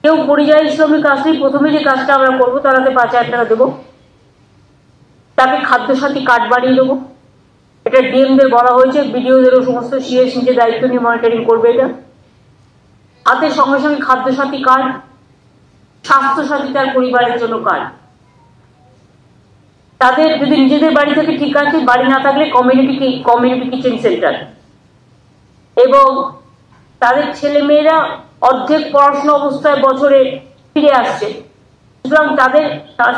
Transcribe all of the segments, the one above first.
কেউ পরিযায়ী শ্রমিক আসলেই প্রথমে যে কাজটা আমরা করবো, তারাকে 5,000 টাকা দেবো, তাকে খাদ্যসাথী কার্ড বানিয়ে দেবো। এটা ডিএমদের বলা হয়েছে, বিডিওদেরও সমস্ত সিএস নিজে দায়িত্ব নিয়ে মনিটরিং করবে। এটা হাতে সঙ্গে সঙ্গে খাদ্যসাথী কার্ড, স্বাস্থ্যসাথী তার পরিবারের জন্য কার্ড। তাদের যদি নিজেদের বাড়ি থেকে ঠিক আছে, বাড়ি না থাকলে কমিউনিটি কিচেন সেন্টার, এবং তাদের ছেলে মেয়েরা অর্ধেক পড়াশোনা অবস্থায় বছরে ফিরে আসছে, সুতরাং তাদের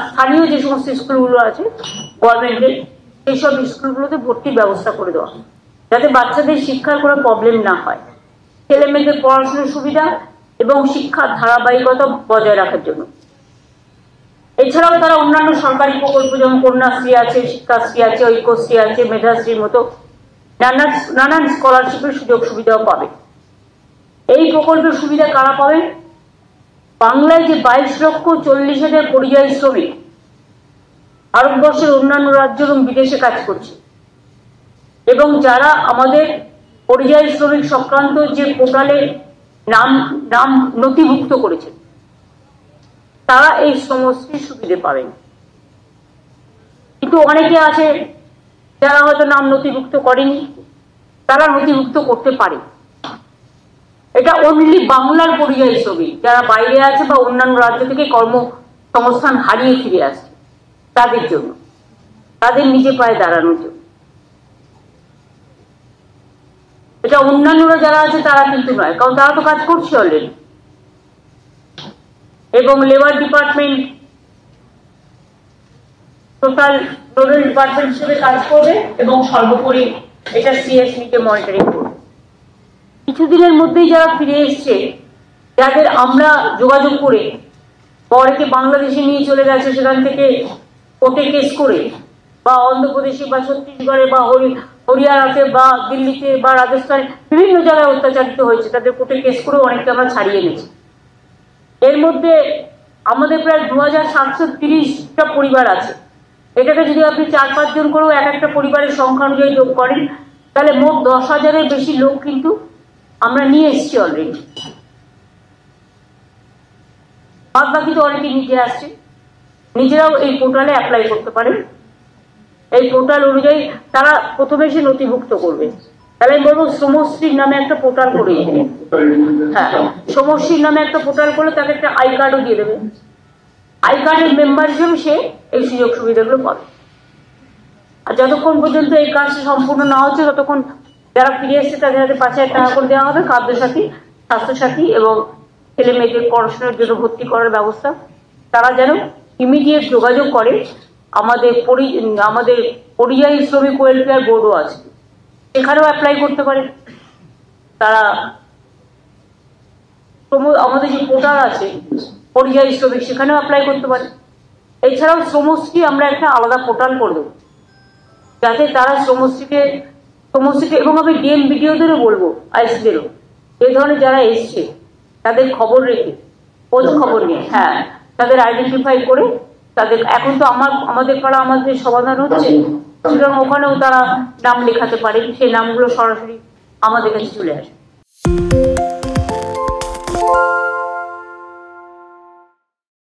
স্থানীয় যে সমস্ত স্কুলগুলো আছে গভর্নমেন্টের, সেইসব স্কুলগুলোতে ভর্তির ব্যবস্থা করে দেওয়া, যাতে বাচ্চাদের শিক্ষার কোনো প্রবলেম না হয়, ছেলে মেয়েদের পড়াশোনার সুবিধা এবং শিক্ষার ধারাবাহিকতা বজায় রাখার জন্য। এছাড়াও তারা অন্যান্য সরকারি প্রকল্প, যেমন কন্যাশ্রী আছে, শিক্ষাশ্রী আছে, ঐক্যশ্রী আছে, মেধাশ্রীর মতো নানান স্কলারশিপের সুযোগ সুবিধাও পাবে। এই প্রকল্পের সুবিধা কারা পাবেন? বাংলায় যে 22,40,000 পরিযায়ী শ্রমিক ভারতবর্ষের অন্যান্য রাজ্য এবং বিদেশে কাজ করছে, এবং যারা আমাদের পরিযায়ী শ্রমিক সংক্রান্ত যে পোর্টালে নাম নথিভুক্ত করেছে, তারা এই সমস্ত সুবিধা পাবেন। কিন্তু অনেকে আছে যারা হয়তো নাম নথিভুক্ত করেনি, তারা নথিভুক্ত করতে পারে। এটা অনলি বাংলার পরিযায়ী শ্রমিক যারা বাইরে আছে বা অন্যান্য রাজ্য থেকে কর্মসংস্থান হারিয়ে ফিরে আসছে, তাদের জন্য, তাদের নিজে পায়ে দাঁড়ানোর জন্য। এটা অন্যান্যরা যারা আছে তারা কিন্তু নয়, কারণ তারা তো কাজ করছে অলরেডি। এবং labour department total nodal department হিসেবে কাজ করবে, এবং সর্বোপরি এটা সিএসমিকে মনিটরিং করবে। কিছুদিনের মধ্যেই যারা ফিরে এসছে, যাদের আমরা যোগাযোগ করে পরেকে বাংলাদেশে নিয়ে চলে গেছে, সেখান থেকে কোর্টে কেস করে, বা অন্ধ্রপ্রদেশে বা ছত্তিশগড়ে বা হরিয়ানাতে বা দিল্লিতে বা রাজস্থানে বিভিন্ন জায়গায় অত্যাচারিত হয়েছে, তাদের কোর্টে কেস করে অনেকটা আমরা ছাড়িয়ে এনেছি। এর মধ্যে আমাদের প্রায় 2,730টা পরিবার আছে। এটাকে যদি আপনি 4-5 জন করেও এক একটা পরিবারের সংখ্যা অনুযায়ী যোগ করেন, তাহলে মোট 10,000-এর বেশি লোক কিন্তু আমরা নিয়ে এসেছি অলরেডি। বাদ বাকি তো অনেকে নিজে আসছে, নিজেরাও এই পোর্টালে অ্যাপ্লাই করতে পারেন। এই পোর্টাল অনুযায়ী তারা প্রথমে এসে নথিভুক্ত করবে। তাহলে আমি বলবো শ্রমশ্রীর নামে একটা পোর্টাল করে দেবে। হ্যাঁ, শ্রমশ্রীর নামে একটা পোর্টাল করলে তাকে একটা আই কার্ডও দিয়ে দেবে। আই কার্ডের মেম্বার হিসেবে সে এই সুযোগ সুবিধাগুলো পাবে। আর যতক্ষণ পর্যন্ত এই কাজটা সম্পূর্ণ না হচ্ছে, ততক্ষণ যারা ফিরে এসছে তাদের হাতে 5,000 টাকা করে দেওয়া হবে, খাদ্যসাথী, স্বাস্থ্যসাথী এবং ছেলে মেয়েদের পড়াশোনার জন্য ভর্তি করার ব্যবস্থা। তারা যেন ইমিডিয়েট যোগাযোগ করে। আমাদের পরিযায়ী শ্রমিক ওয়েলফেয়ার বোর্ডও আছে, সেখানেও অ্যাপ্লাই করতে পারে তারা। আমাদের যে পোর্টাল আছে পরিযায়ী শ্রমিক, সেখানেও অ্যাপ্লাই করতে পারে। এছাড়াও শ্রমশ্রী আমরা একটা আলাদা পোর্টাল করে দেবো, যাতে তারা শ্রমশ্রীকে এবং আমি ডিএম বিডিওদেরও বলবো, আইসিদেরও, এই ধরনের যারা এসছে তাদের খবর রেখে, খোঁজ খবর নিয়ে, হ্যাঁ, তাদের আইডেন্টিফাই করে, তাদের এখন তো আমাদের পাড়া আমাদের সমাধান হচ্ছে, সুতরাং ওখানেও তারা নাম লেখাতে পারে, সেই নামগুলো সরাসরি আমাদের কাছে চলে আসে।